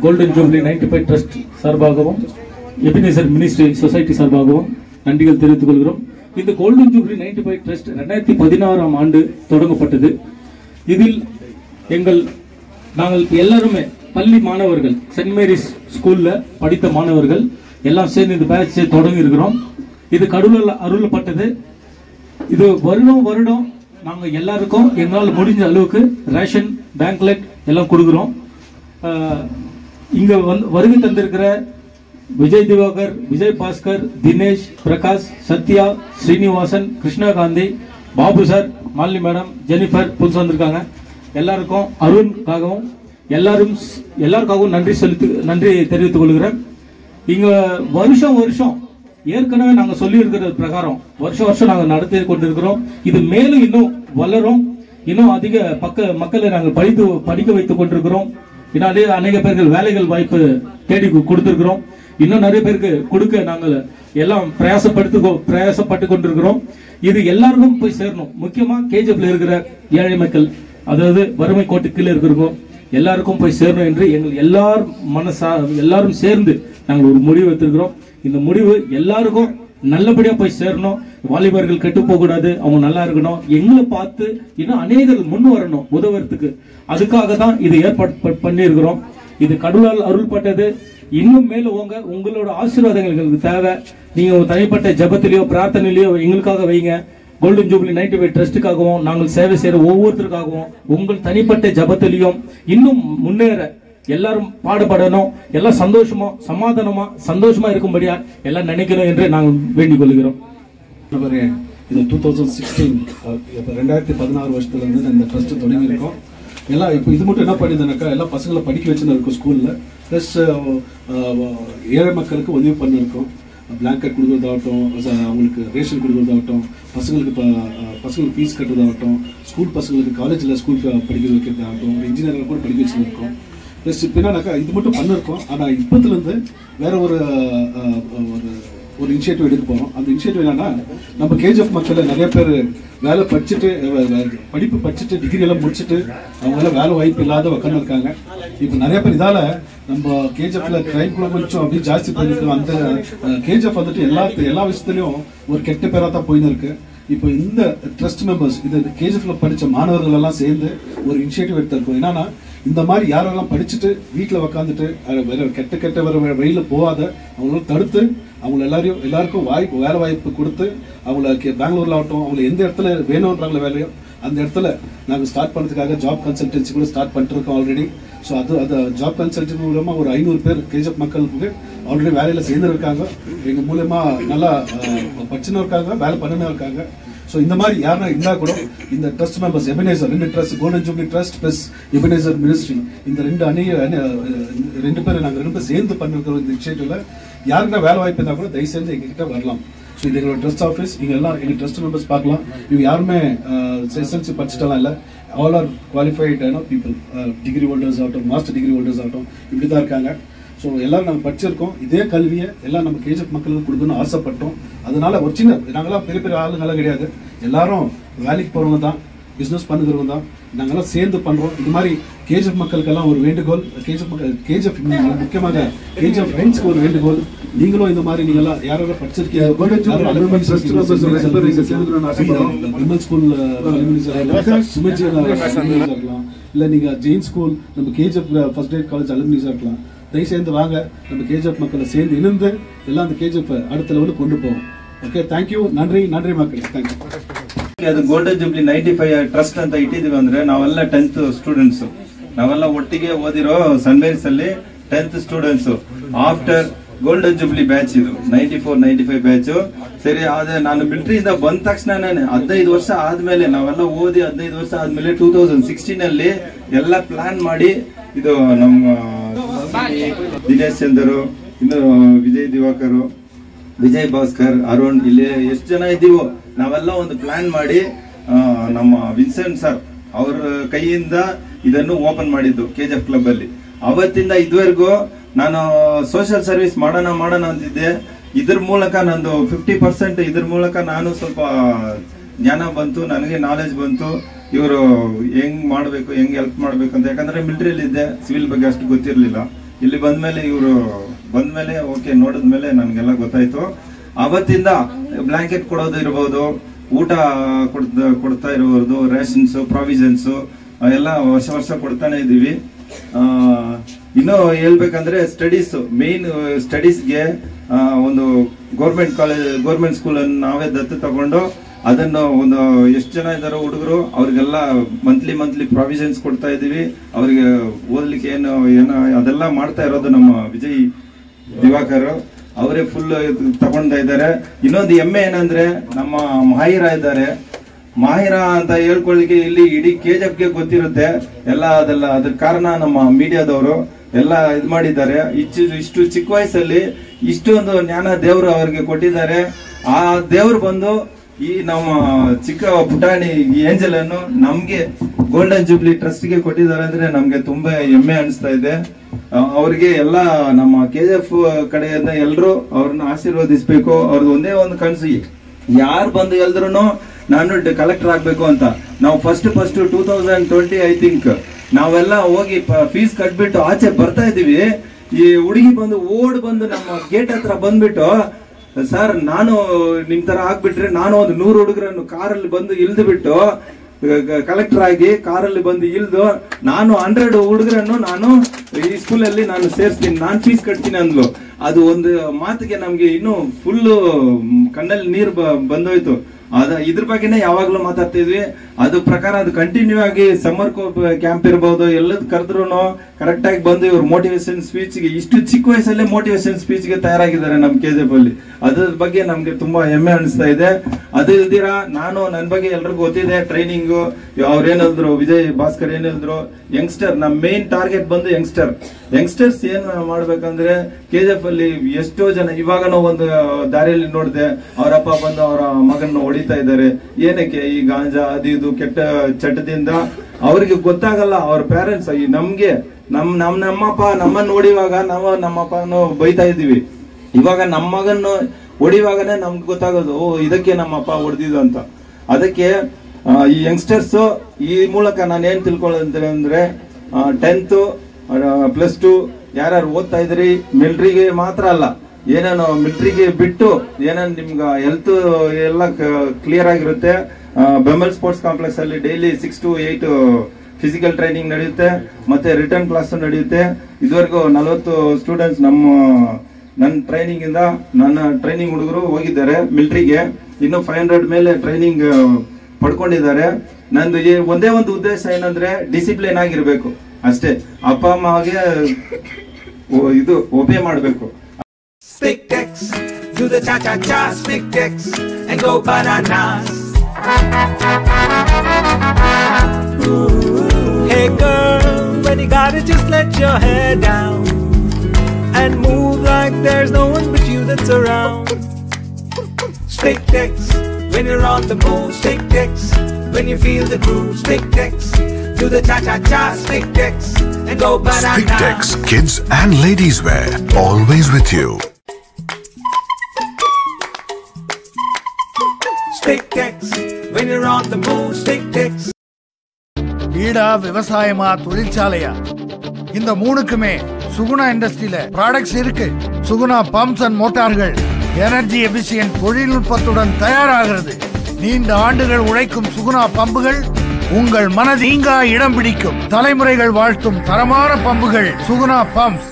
Golden jubilee 95 trust சார்பாகவும் Ebenezer ministry society சார்பாகவும் நன்றிகள் தெரிவித்துக் கொள்கிறோம். இந்த கோல்டன் ஜூப்ளி 95 ட்ரஸ்ட் 2016ஆம் ஆண்டு தொடங்கப்பட்டது. இதில் நாங்கள் எல்லாருமே பள்ளி மாணவர்கள், சென்ட் மேரிஸ் ஸ்கூல்ல படித்த மாணவர்கள் எல்லாம் சேர்ந்து இந்த பேட்சை தொடங்கி இருக்கிறோம். இது கடவுளால் அருளப்பட்டது. இது வருடம் நாங்க எல்லாருக்கும் எங்களால் முடிஞ்ச அளவுக்கு ரேஷன், பேங்க்லெட் எல்லாம் கொடுக்கிறோம். இங்க வருகை தந்திருக்கிற Vijay Divakar, Vijay Bhaskar, Dinesh, Prakash, Sathya, Srinivasan, Krishnakanthi, Babu sir, Malini madam, Jennifer புதுசு வந்திருக்காங்க. எல்லாருக்கும் அருண்காகவும் எல்லாருக்காகவும் நன்றி தெரிவித்துக் கொள்கிறேன். இங்க வருஷம் ஏற்கனவே நாங்க சொல்லி இருக்கிற பிரகாரம் வருஷம் நாங்க நடத்தி கொண்டிருக்கிறோம். இது மேலும் இன்னும் வளரும். இன்னும் அதிக மக்களை நாங்கள் படிக்க வைத்துக் கொண்டிருக்கிறோம். இதனாலே அநேக பேர்கள் வேலைகள் வாய்ப்பு தேடி கொடுத்திருக்கிறோம். இன்னும் நிறைய பேருக்கு கொடுக்க நாங்கள் எல்லாம் பிரயாசப்பட்டு கொண்டிருக்கிறோம். இது எல்லாருக்கும் போய் சேரணும். முக்கியமா கேஜிஎஃப்ல இருக்கிற ஏழை மக்கள், அதாவது வறுமை கோட்டு கீழே இருக்கிறோம், எல்லாருக்கும் போய் சேரணும் என்று எங்கள் எல்லாரும் சேர்ந்து நாங்கள் ஒரு முடிவு எடுத்திருக்கிறோம். இந்த முடிவு எல்லாருக்கும் நல்லபடியா போய் சேரணும். வாலிபர்கள் கெட்டு போக கூடாது, அவங்க நல்லா இருக்கணும். எங்களை பார்த்து இன்னும் அநேகர் முன் வரணும் உதவுறதுக்கு. அதுக்காக தான் இது ஏற்பாடு பண்ணியிருக்கிறோம். இது கடவுளால் அருள்பட்டது. இன்னும் மேலும் உங்களோட ஆசீர்வாதங்கள் எங்களுக்கு தேவை. நீங்க தனிப்பட்ட ஜபத்திலேயோ பிரார்த்தனையிலேயோ எங்களுக்காக வைங்க. கோல்டன் ஜூப்ளி 95 ட்ரஸ்டுக்காகவும் நாங்கள் சேவை செய்யற ஒவ்வொருத்தருக்காகவும் உங்கள் தனிப்பட்ட ஜபத்திலையும் இன்னும் முன்னேற எல்லாரும் பாடுபடணும். எல்லாம் சந்தோஷமா இருக்கும்படியா எல்லாம் நினைக்கணும் என்று நாங்கள் வேண்டிக் கொள்கிறோம். இது 2016 வருஷத்துல இருந்து இந்த ட்ரஸ்ட் தொடங்கி இருக்கோம். எல்லாம் இப்போ இது மட்டும் என்ன பண்ணியிருந்தாக்கா, எல்லா பசங்களை படிக்க வச்சுன்னு இருக்கும் ஸ்கூல்ல. ப்ளஸ் ஏழை மக்களுக்கு உதவி பண்ணியிருக்கோம். பிளாங்கெட் கொடுக்குறதாகட்டும், அவங்களுக்கு ரேஷன் கொடுக்குறதாகட்டும், பசங்களுக்கு ஃபீஸ் கட்டுறதாகட்டும், ஸ்கூல் பசங்களுக்கு காலேஜில் ஸ்கூல் படிக்க வைக்கிறதாகட்டும், இன்ஜினியரிங் கூட படிக்க வச்சுருக்கோம். ப்ளஸ் இப்போ என்னன்னாக்கா இது மட்டும் பண்ணிருக்கோம். ஆனால் இப்போத்துலேருந்து வேற ஒரு இனிஷியேட்டிவ் எடுக்க போகிறோம். அந்த இனிஷியேட்டிவ் என்னன்னா, நம்ம கேஜிஎஃப் மக்கள் நிறைய பேர் படிப்பு படிச்சுட்டு டிகிரி எல்லாம் முடிச்சுட்டு அவங்களாம் வேலை வாய்ப்பு இல்லாத உட்காந்து இருக்காங்க. இப்போ நிறைய பேர் இதால நம்ம கேஜிஎஃப்ல கிரைம் கூட கொஞ்சம் அப்படி ஜாஸ்தி போயிருக்கு. அந்த கேஜிஎஃப் வந்துட்டு எல்லா விஷயத்துலயும் ஒரு கெட்ட பேரா தான் போயின்னு இருக்கு. இப்போ இந்த ட்ரஸ்ட் மெம்பர்ஸ், இது கேஜிஎஃப்ல படிச்ச மாணவர்கள் எல்லாம் சேர்ந்து ஒரு இனிஷியேட்டிவ் எடுத்திருக்கோம். என்னன்னா, இந்த மாதிரி யாரெல்லாம் படிச்சுட்டு வீட்டில் உக்காந்துட்டு கெட்ட வழியில போகாத அவங்கள தடுத்து அவங்க எல்லாருக்கும் வேலை வாய்ப்பு கொடுத்து அவங்கள பெங்களூர்ல ஆகட்டும், அவங்களை எந்த இடத்துல வேணும்ன்றாங்களோ வேலையோ அந்த இடத்துல நாங்கள் ஸ்டார்ட் பண்ணுறதுக்காக ஜாப் கன்சல்டன்சி கூட ஸ்டார்ட் பண்ணிருக்கோம் ஆல்ரெடி. ஸோ அது ஜாப் கன்சல்டன்சி மூலமா ஒரு 500 பேர் கேஜிஎஃப் மக்களுக்கு ஆல்ரெடி வேலையில சேர்ந்து இருக்காங்க. எங்க மூலமா நல்லா படிச்சுன்னு இருக்காங்க, வேலை பண்ணுன்னு இருக்காங்க. ஸோ இந்த மாதிரி யாருன்னா இருந்தா கூட இந்த trust members, Ebenezer 2 trust, golden jubilee trust plus Ebenezer ministry, இந்த ரெண்டு பேர் நாங்கள் 2 பேர் சேர்ந்து பண்ணிருக்கிறோம். இந்த இனிஷியேட்டிவ்ல யாருன்னா வேலை வாய்ப்பு இருந்தா கூட தயவு சேர்ந்து எங்ககிட்ட வரலாம். ஸோ இது எங்களோட ட்ரஸ்ட் ஆஃபீஸ். இங்க எல்லாம் எங்க ட்ரஸ்ட் மெம்பர்ஸ் பார்க்கலாம். இவங்க யாருமே எஸ்எல்சி படிச்சுட்டாலாம் இல்லை, all R qualified people, degree holders ஆகட்டும், மாஸ்டர் டிகிரி ஹோல்டர்ஸ் ஆகட்டும், இப்படி தான் இருக்காங்க. ஸோ எல்லாரும் நாங்கள் படிச்சிருக்கோம். இதே கல்வியை எல்லாம் நம்ம கேஜிஎஃப் மக்களுக்கு கொடுக்கணும்னு ஆசைப்பட்டோம். அதனால ஒரு சின்ன, நாங்களாம் பெரிய ஆளுங்கெல்லாம் கிடையாது, எல்லாரும் வேலைக்கு போறவங்க தான், பிசினஸ் பண்ணுறவங்க தான், நாங்கெல்லாம் சேர்ந்து பண்றோம். இது மாதிரி கேஜிஎஃப் மக்களுக்கெல்லாம் ஒரு வேண்டுகோள், கேஜிஎஃப் முக்கியமாக கேஜிஎஃப் ஃப்ரெண்ட்ஸ்க்கு ஒரு வேண்டுகோள், நீங்களும் இந்த மாதிரி நீங்களாம் யாராவது படிச்சிருக்கீங்க, விமன் ஸ்கூல் இருக்கலாம், இல்ல நீங்க ஜெயின் ஸ்கூல், நம்ம கேஜிஎஃப் ஃபர்ஸ்ட் கிரேட் காலேஜ் அலுமினிஸா இருக்கலாம், தயவு சேர்ந்து வாங்க. நம்ம கேஜிஎஃப் மக்களை சேர்ந்து இணைந்து எல்லாம் அந்த கேஜிஎஃப் அடுத்த லெவலுக்கு கொண்டு போவோம். Okay thank you. ನನ್ರಿ ಮಕ್ಕಳು, ಥ್ಯಾಂಕ್ ಯು. ಅದು ಗೋಲ್ಡನ್ ಜೂಬ್ಲಿ 95 ಟ್ರಸ್ಟ್ ಅಂತ ಇಟ್ಟಿದೀವಿ ಅಂದ್ರೆ ನಾವೆಲ್ಲ 10th ಸ್ಟೂಡೆಂಟ್ಸ್, ನಾವೆಲ್ಲ ಒಟ್ಟಿಗೆ ಓದಿರೋ ಸನ್ ಮೇರಿಸ್ ಅಲ್ಲಿ 10th students. After golden jubilee batch ಇದು 94-95 ಬ್ಯಾಚ್. ಸರಿ, ಅದೇ ನಾನು ಮಿಲಿಟರಿಯಿಂದ ಬಂದ ತಕ್ಷಣ 15 ವರ್ಷ ಆದ್ಮೇಲೆ ನಾವೆಲ್ಲ ಓದಿ 15 ವರ್ಷ ಆದ್ಮೇಲೆ 2016 ಅಲ್ಲಿ ಎಲ್ಲ ಪ್ಲಾನ್ ಮಾಡಿ ಇದು ನಮ್ಮ ದಿನೇಶ್ ಚಂದರು, ಇನ್ನು ವಿಜಯ್ ದಿವಾಕರ್, ವಿಜಯ್ ಭಾಸ್ಕರ್, ಅರುಣ್, ಇಲ್ಲಿ ಎಷ್ಟು ಜನ ಇದ್ದೀವೋ ನಾವೆಲ್ಲ ಒಂದು ಪ್ಲಾನ್ ಮಾಡಿ ನಮ್ಮ ವಿನ್ಸೆಂಟ್ ಸರ್ ಅವ್ರ ಕೈಯಿಂದ ಇದನ್ನು ಓಪನ್ ಮಾಡಿದ್ದು ಕೆಜಿಎಫ್ ಕ್ಲಬ್ ಅಲ್ಲಿ. ಅವತ್ತಿಂದ ಇದುವರೆಗೂ ನಾನು ಸೋಷಿಯಲ್ ಸರ್ವಿಸ್ ಮಾಡೋಣ ಅಂತಿದ್ದೆ. ಇದ್ರ ಮೂಲಕ ನಂದು 50% ಇದ್ರ ಮೂಲಕ ನಾನು ಸ್ವಲ್ಪ ಜ್ಞಾನ ಬಂತು, ನನಗೆ ನಾಲೆಜ್ ಬಂತು. ಇವರು ಹೆಂಗ್ ಮಾಡ್ಬೇಕು, ಹೆಂಗ್ ಹೆಲ್ಪ್ ಮಾಡ್ಬೇಕು ಅಂತ. ಯಾಕಂದ್ರೆ ಮಿಲಿಟರಿಯಲ್ಲಿ ಇದ್ದೆ, ಸಿವಿಲ್ ಬಗ್ಗೆ ಅಷ್ಟು ಗೊತ್ತಿರ್ಲಿಲ್ಲ. ಇಲ್ಲಿ ಬಂದ್ಮೇಲೆ ಇವರು ಬಂದ್ಮೇಲೆ ಓಕೆ ನೋಡಿದ್ಮೇಲೆ ನನ್ಗೆಲ್ಲ ಗೊತ್ತಾಯ್ತು. ಅವತ್ತಿಂದ ಬ್ಲಾಂಕೆಟ್ ಕೊಡೋದು ಇರ್ಬೋದು, ಊಟ ಕೊಡ್ತಾ ಇರ್ಬೋದು, ರೇಷನ್ಸ್, ಪ್ರಾವಿಷನ್ಸ್ ಎಲ್ಲ ವರ್ಷ ಕೊಡ್ತಾನೆ ಇದೀವಿ. ಇನ್ನು ಹೇಳ್ಬೇಕಂದ್ರೆ ಸ್ಟಡೀಸ್, ಮೇನ್ ಸ್ಟಡೀಸ್ಗೆ ಒಂದು ಗೌರ್ಮೆಂಟ್ ಸ್ಕೂಲ್ ಅನ್ನು ನಾವೇ ದತ್ತು ತಗೊಂಡು ಅದನ್ನು ಒಂದು ಎಷ್ಟು ಜನ ಇದಾರೋ ಹುಡುಗರು ಅವ್ರಿಗೆಲ್ಲ ಮಂತ್ಲಿ ಪ್ರಾವಿಷನ್ಸ್ ಕೊಡ್ತಾ ಇದೀವಿ. ಅವ್ರಿಗೆ ಓದ್ಲಿಕ್ಕೆ ಏನು ಅದೆಲ್ಲ ಮಾಡ್ತಾ ಇರೋದು ನಮ್ಮ ವಿಜಯ್ ದಿವಾಕರ್ ಅವರೇ ಫುಲ್ ತಗೊಂಡ್ತಾ ಇದ್ದಾರೆ. ಇನ್ನೊಂದು ಹೆಮ್ಮೆ ಏನಂದ್ರೆ ನಮ್ಮ ಮಾಹಿರಾ ಇದ್ದಾರೆ. ಮಾಹಿರಾ ಅಂತ ಹೇಳ್ಕೊಳ್ಳಿಕ್ಕೆ ಇಲ್ಲಿ ಇಡೀ KGFಗೆ ಗೊತ್ತಿರುತ್ತೆ ಎಲ್ಲ. ಅದ್ರ ಕಾರಣ ನಮ್ಮ ಮೀಡಿಯಾದವರು ಎಲ್ಲ ಇದು ಮಾಡಿದ್ದಾರೆ. ಇಷ್ಟು ಚಿಕ್ಕ ವಯಸ್ಸಲ್ಲಿ ಇಷ್ಟೊಂದು ಜ್ಞಾನ ದೇವರು ಅವ್ರಿಗೆ ಕೊಟ್ಟಿದ್ದಾರೆ. ಆ ದೇವ್ರು ಬಂದು ಈ ನಮ್ಮ ಚಿಕ್ಕ ಪುಟಾಣಿ ಏಂಜಲ್ ಅನ್ನು ನಮ್ಗೆ ಗೋಲ್ಡನ್ ಜೂಬ್ಲಿ ಟ್ರಸ್ಟ್ಗೆ ಕೊಟ್ಟಿದ್ದಾರೆ ಅಂದ್ರೆ ನಮ್ಗೆ ತುಂಬಾ ಹೆಮ್ಮೆ ಅನಿಸ್ತಾ ಇದೆ. ಅವ್ರಿಗೆ ಎಲ್ಲ ನಮ್ಮ KGF ಕಡೆಯಿಂದ ಎಲ್ರು ಅವ್ರನ್ನ ಆಶೀರ್ವದಿಸ್ಬೇಕು. ಅವ್ರದ್ದು ಒಂದೇ ಒಂದು ಕನಸು, ಯಾರು ಬಂದು ಎಲ್ರು ನಾನು ಕಲೆಕ್ಟರ್ ಆಗ್ಬೇಕು ಅಂತ. ನಾವು ಫಸ್ಟ್ 2020 ಐ ಥಿಂಕ್ ನಾವೆಲ್ಲ ಹೋಗಿ ಫೀಸ್ ಕಟ್ಬಿಟ್ಟು ಆಚೆ ಬರ್ತಾ ಇದೀವಿ. ಈ ಹುಡುಗಿ ಓಡ್ ಬಂದು ನಮ್ಮ ಗೇಟ್ ಹತ್ರ ಬಂದ್ಬಿಟ್ಟು, ಸರ್ ನಾನು ನಿಮ್ ತರ ಆಗ್ಬಿಟ್ರೆ ನಾನು ಒಂದು 100 ಹುಡುಗರನ್ನು ಕಾರಲ್ಲಿ ಬಂದು ಇಳ್ದು ಬಿಟ್ಟು ಕಲೆಕ್ಟರ್ ಆಗಿ ಕಾರಲ್ಲಿ ಬಂದು ಇಳ್ದು ನಾನು 100 ಹುಡುಗರನ್ನು ನಾನು ಈ ಸ್ಕೂಲಲ್ಲಿ ನಾನು ಸೇರಿಸ್ತೀನಿ, ನಾನು ಫೀಸ್ ಕಟ್ತೀನಿ ಅಂದ್ಲು. ಅದು ಒಂದು ಮಾತಿಗೆ ನಮ್ಗೆ ಇನ್ನು ಫುಲ್ ಕಣ್ಣಲ್ಲಿ ನೀರು ಬಂದೋಯ್ತು. ಇದ್ರ ಬಗ್ಗೆನೇ ಯಾವಾಗ್ಲೂ ಮಾತಾಡ್ತಿದ್ವಿ. ಅದು ಪ್ರಕಾರ ಅದು ಕಂಟಿನ್ಯೂ ಆಗಿ ಸಮ್ಮರ್ ಕ್ಯಾಂಪ್ ಇರ್ಬೋದು, ಎಲ್ಲದ್ ಕರೆದ್ರು ಕರೆಕ್ಟ್ ಆಗಿ ಬಂದು ಇವ್ರು ಮೋಟಿವೇಶನ್ ಸ್ಪೀಚ್ಗೆ ಇಷ್ಟು ಚಿಕ್ಕ ವಯಸ್ಸಲ್ಲೇ ಮೋಟಿವೇಶನ್ ಸ್ಪೀಚ್ಗೆ ತಯಾರಾಗಿದ್ದಾರೆ ನಮ್ಮ KGF ಅಲ್ಲಿ. ಅದ್ರ ಬಗ್ಗೆ ನಮ್ಗೆ ತುಂಬಾ ಹೆಮ್ಮೆ ಅನಿಸ್ತಾ ಇದೆ. ಅದು ಇಲ್ದಿರಾ ನಾನು ನನ್ನ ಬಗ್ಗೆ ಎಲ್ರಿಗೂ ಗೊತ್ತಿದೆ ಟ್ರೈನಿಂಗು. ಅವ್ರೇನಿದ್ರು ವಿಜಯ್ ಭಾಸ್ಕರ್ ಏನಿದ್ರು, ಯಂಗ್ಸ್ಟರ್ ನಮ್ ಮೇನ್ ಟಾರ್ಗೆಟ್ ಬಂದು ಯಂಗ್ಸ್ಟರ್ಸ್ ಏನ್ ಮಾಡ್ಬೇಕಂದ್ರೆ KGF ಅಲ್ಲಿ ಎಷ್ಟೋ ಜನ ಇವಾಗನೂ ಒಂದು ದಾರಿಯಲ್ಲಿ ನೋಡಿದೆ, ಅವರಪ್ಪ ಬಂದು ಅವರ ಮಗನ್ನ ಹೊಡಿತಾ ಇದ್ದಾರೆ. ಏನಕ್ಕೆ? ಈ ಗಾಂಜಾ ಅದು ಇದು ಕೆಟ್ಟ ಚಟದಿಂದ. ಅವ್ರಿಗೆ ಗೊತ್ತಾಗಲ್ಲ ಅವ್ರ ಪೇರೆಂಟ್ಸ್. ನಮ್ಗೆ ನಮ್ಮಪ್ಪ ನಮ್ಮನ್ನ ಹೊಡಿವಾಗ ನಾವು ನಮ್ಮಪ್ಪನು ಬೈತಾ ಇದೀವಿ. ಇವಾಗ ನಮ್ಮ ಮಗನ್ನು ಹೊಡಿವಾಗನೇ ನಮ್ಗೆ ಗೊತ್ತಾಗೋದು, ಓ ಇದಕ್ಕೆ ನಮ್ಮಪ್ಪ ಹೊಡೆದಿದ್ದು ಅಂತ. ಅದಕ್ಕೆ ಈ ಯಂಗ್ಸ್ಟರ್ಸ್ ಈ ಮೂಲಕ ನಾನು ಏನ್ ತಿಳ್ಕೊಳ್ಳೋದಂತ ಅಂದ್ರೆ 10th +2 ಯಾರು ಓದ್ತಾ ಇದ್ರಿ, ಮಿಲಿಟರಿಗೆ ಮಾತ್ರ ಅಲ್ಲ, ಏನೇನು ಮಿಲಿಟರಿಗೆ ಬಿಟ್ಟು ಏನೇನು ನಿಮ್ಗೆ ಹೆಲ್ತ್ ಎಲ್ಲ ಕ್ಲಿಯರ್ ಆಗಿರುತ್ತೆ. ಬೆಂಬಲ್ ಸ್ಪೋರ್ಟ್ಸ್ ಕಾಂಪ್ಲೆಕ್ಸ್ ಅಲ್ಲಿ ಡೈಲಿ 6 to 8 ಫಿಸಿಕಲ್ ಟ್ರೈನಿಂಗ್ ನಡೆಯುತ್ತೆ, ಮತ್ತೆ ರಿಟರ್ನ್ ಕ್ಲಾಸ್ ನಡೆಯುತ್ತೆ. ಇದುವರೆಗೂ 40 ಸ್ಟೂಡೆಂಟ್ಸ್ ನನ್ನ ಟ್ರೈನಿಂಗ್ ಇಂದ ನನ್ನ ಟ್ರೈನಿಂಗ್ ಹುಡುಗರು ಹೋಗಿದ್ದಾರೆ ಮಿಲಿಟರಿಗೆ. ಇನ್ನು 500 ಮೇಲೆ ಟ್ರೈನಿಂಗ್ ಪಡ್ಕೊಂಡಿದ್ದಾರೆ. ನಂದು ಒಂದೇ ಒಂದು ಉದ್ದೇಶ ಏನಂದ್ರೆ ಡಿಸಿಪ್ಲಿನ್ ಆಗಿರ್ಬೇಕು ಅಷ್ಟೇ. ಅಪ್ಪ ಅಮ್ಮಗೆ ಇದು ಒಬೆ ಮಾಡ್ಬೇಕು. Stick Tex, do the cha-cha-cha, Stick Tex, and go bananas. Hey girl, when you got it, just let your hair down and move like there's no one but you that's around. Stick Tex, when you're on the move, Stick Tex, when you feel the groove, Stick Tex, do the cha-cha-cha, Stick Tex, and go bananas. Stick Tex, kids and ladies wear, always with you. Stick Tex, when you're on the move, Stick Tex. வீடா விவசாயமா தொழிற்சாலையா, இந்த மூணுக்குமே சுகுணா இண்டஸ்ட்ரியில products இருக்கு. Suguna pumps and மோட்டார்கள் energy efficient தொழில்நுட்பத்துடன் தயாராகிறது. நீண்ட ஆண்டுகள் உழைக்கும் சுகுணா பம்புகள் உங்கள் மனதில் நீங்கா இடம் பிடிக்கும். தலைமுறைகள் வாழ்த்தும் தரமான பம்புகள் சுகுணா பம்ப்ஸ்.